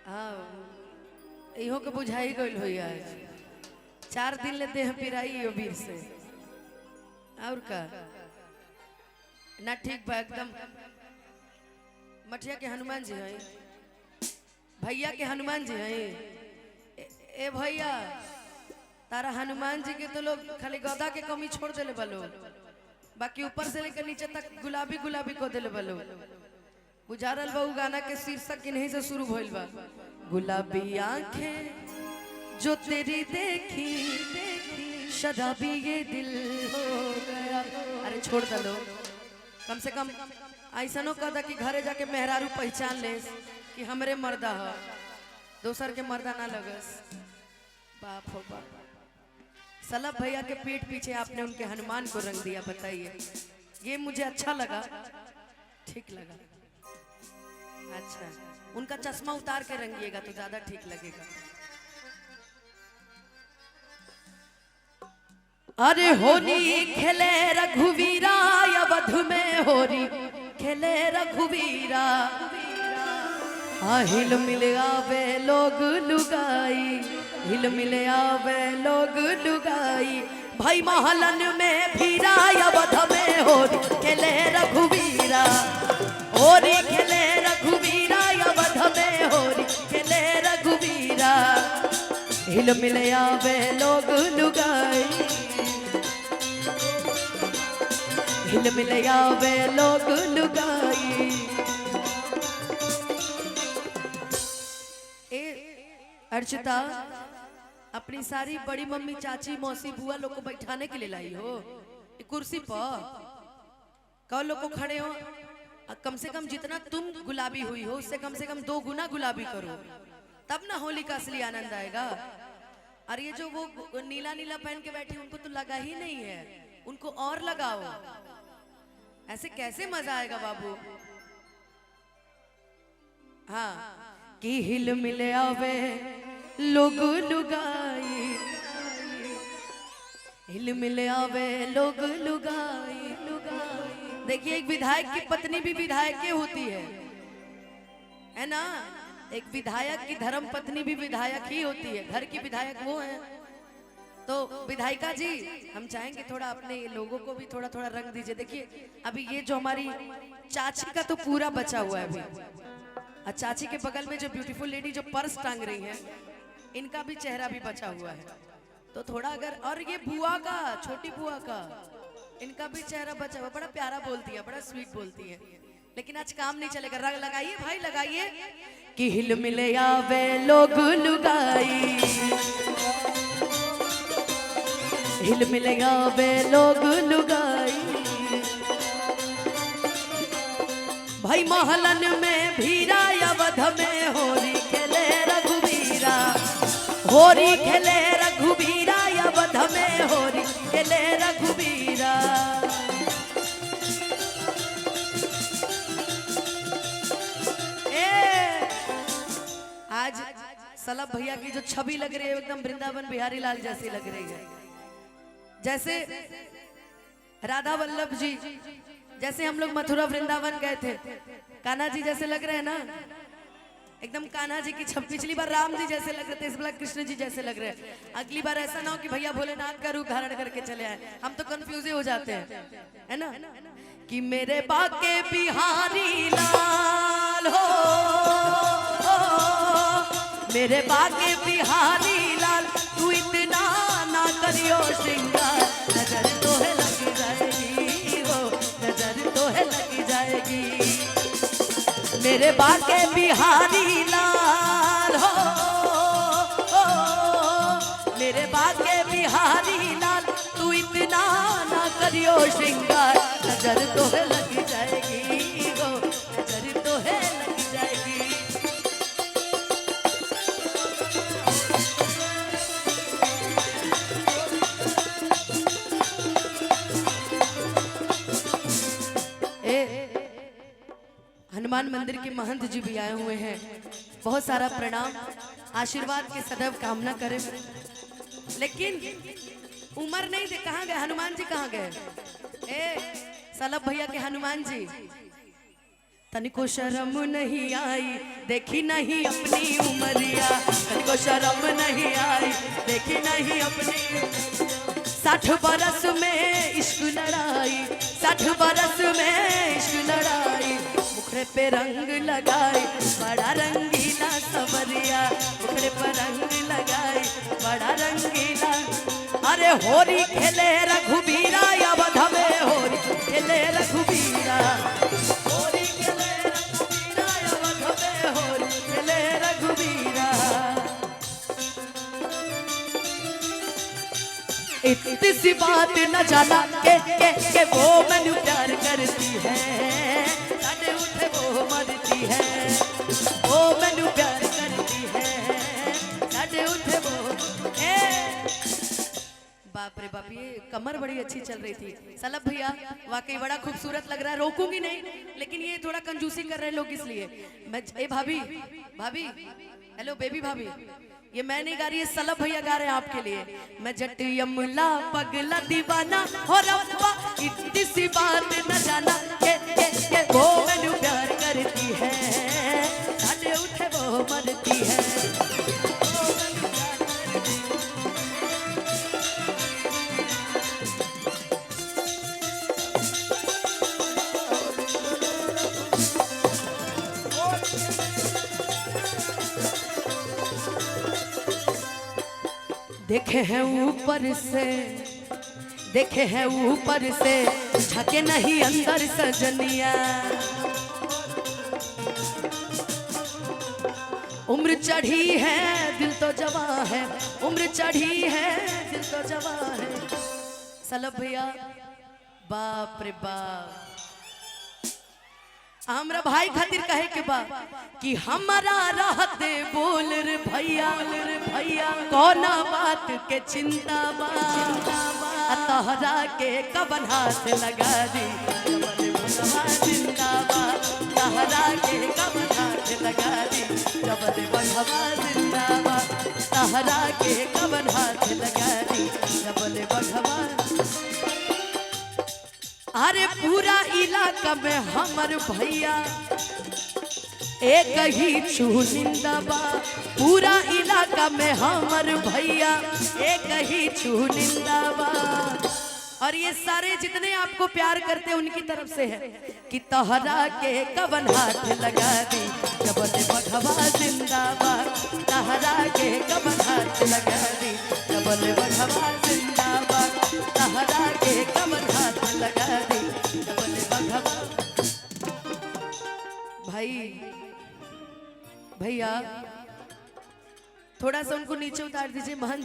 हाँ इहो के बुझाई गइल होई आज 4 दिन ले देह पिराई हो वीर से और का ना ठीक बा एकदम। मठिया के हनुमान जी हैं, भैया के हनुमान जी हैं। ए भैया तारा हनुमान जी के तो लोग खाली गदा के कमी छोड़ देले बलो, बाकी ऊपर से लेकर नीचे तक गुलाबी गुलाबी को देले बलो। बुझारल बा गाना के शीर्षक किन्हीं से शुरू भइल बा, गुलाबी आंखें जो तेरी देखी देखी शराबी ये दिल हो गया। अरे छोड़ दलो, कम से कम ऐसा नो कदा कि घरे जाके मेहरारू पहचान ले कि हमरे मर्दा है, दोसर के मर्दा ना लगस। बाप हो बाप, सलभ भैया के पीठ पीछे आपने उनके हनुमान को रंग दिया। बताइए, ये मुझे अच्छा लगा, ठीक लगा। अच्छा, उनका चश्मा उतार के रंगिएगा तो ज्यादा ठीक लगेगा। अरे होली खेले रघुवीरा अवध में, होली खेले रघुवीरा, हिल मिल आवे लोग लुगाई, हिल मिल आवे लोग लुगाई। भाई महलन में भीरा अवध में, होली खेले रघुवीरा, होली खेले रघुवीरा अवध में, होली खेले रघुवीरा, हिल मिल आवे लोग लुगाई, हिल मिल आवे लोग लुगाई। अर्चिता अपनी सारी बड़ी मम्मी चाची मौसी बुआ लोग को बैठाने के लिए लाई हो कुर्सी पर, कौ लोग को खड़े हो। कम से कम जितना तुम गुलाबी हुई हो उससे कम से कम 2 गुना गुलाबी करो, तब ना होली का असली आनंद आएगा। और ये जो वो नीला नीला पहन के बैठी उनको तो लगा ही नहीं है, उनको और लगाओ, ऐसे कैसे मजा आएगा बाबू। हाँ कि हिल मिल आवे लोग लुगाई, हिल मिल आवे लोग लुगाई लुगाई। देखिए, एक विधायक की पत्नी भी विधायक होती है ना। एक विधायक की धर्म पत्नी भी विधायक ही होती है, घर की विधायक वो है। तो विधायिका जी, हम चाहेंगे थोड़ा अपने लोगों को भी थोड़ा थोड़ा रंग दीजिए। देखिए अभी ये जो हमारी चाची का तो पूरा बचा हुआ है अभी, और चाची के बगल में जो ब्यूटीफुल लेडी जो पर्स टांग रही है, इनका भी चेहरा भी बचा हुआ है। तो थोड़ा अगर, और ये बुआ का, छोटी बुआ का, इनका भी चेहरा बचा हुआ। बड़ा प्यारा बोलती है, बड़ा स्वीट बोलती है, लेकिन आज काम नहीं चलेगा। रंग लगाइए भाई, लगाइए कि हिल मिले आवे लोग लुगाई, हिल मिले आवे लोग लुगाई। भाई महलन में भीरा अवध में, होली खेले रघुवीरा, होली खेले रघुवीरा अवध में, होली खेले रघुवीरा। आज सलभ भैया की जो छवि लग रही है एकदम वृंदावन बिहारी लाल जैसी लग रही है, जैसे राधा वल्लभ जी, जैसे हम लोग मथुरा वृंदावन गए थे, कान्हा जी जैसे लग रहे हैं ना, एकदम कान्हा जी की छवि। पिछली बार राम जी जैसे लग रहे थे, इस बार कृष्ण जी जैसे लग रहे हैं। अगली बार ऐसा ना हो कि भैया भोलेनाथ का रूप धारण करके चले आए, हम तो कंफ्यूज हो जाते हैं, है ना। कि मेरे बाके बिहारी लाल हो, मेरे बाके बिहारी लाल, तू इतना ना करियो श्रृंगार, नजर तो है लग जाएगी हो, नजर तो है लग जाएगी। मेरे बाके बिहारी लाल हो, मेरे बाके बिहारी लाल, तू इतना ना करियो श्रृंगार, नजर तो है लग जाएगी हो, नजर तो है लग जाएगी। हनुमान मंदिर के महंत जी भी आए हुए हैं, बहुत सारा प्रणाम, आशीर्वाद की सदैव कामना करें। लेकिन उम्र नहीं दे, कहाँ गए हनुमान जी, कहाँ गए? सलभ भैया के हनुमान जी तनिको शर्म नहीं आई देखी नहीं अपनी उमरिया, तनिको शर्म नहीं आई देखी नहीं अपनी। 60 बरस में इश्क लड़ाई, 60 बरस में इश्क लड़ाई, मुखड़े पे रंग लगाई बड़ा रंगीला सवरिया, मुखड़े पर रंग लगाई बड़ा रंगीला। अरे होरी खेले रघुबीरा या बधवे होरी खेले रघुबीरा, होरी खेले रघुबीरा या बधवे होरी खेले रघुबीरा। इतनी सी बात न जाना के वो मैनू प्यार करती है, साडे उठे वो मरती है, वो मैनू प्यार करती है, साडे उठे वो। बाप रे बाप, ये कमर बड़ी अच्छी चल रही थी। सलभ भैया वाकई बड़ा खूबसूरत लग रहा है, रोकूंगी नहीं लेकिन ये थोड़ा कंजूसी कर रहे हैं लोग इसलिए मैं। ए भाभी, भाभी हेलो बेबी भाभी, ये मैं नहीं गा रही है, सलभ भैया गा रहे हैं आपके लिए। मैं जट यमला पगला दीवाना हो रब्बा, इतनी सी बात न जाना के वो मैनू प्यार करती है, साडे उठे वो मरती है। देखे हैं ऊपर से, देखे हैं ऊपर से, झके नहीं अंदर सजनिया। उम्र चढ़ी है दिल तो जवां है, उम्र चढ़ी है दिल तो जवां है। सलभ भैया बाप रे बाप, हमरा भाई खातिर कहे के बा कि हमारा रहते बोल रे भैया, भैया कौना बात के चिंता बा, तहरा के कवन हाथ लगा दी जिंदाबाद, तहरा के कवन हाथ लगा दी जबल बढ़वा जिंदाबाद, तहरा के कवन हाथ लगा दी जबल बढ़वा। अरे पूरा इलाका में हमर भैया एक ही चुनिंदा बा, पूरा इलाका में हमर भैया एक ही चुनिंदा बा। और ये सारे जितने आपको प्यार करते हैं उनकी तरफ से है कि तहरा के कवन हाथ लगा दी जबल बढ़वा जिंदाबाद, तहरा के कवन हाथ लगा दी जबल बढ़वा जिंदाबाद, तहरा के कवन हाथ लगा दी जबल बढ़वा। भाई भैया थोड़ा सा उनको नीचे उतार दीजिए। महंत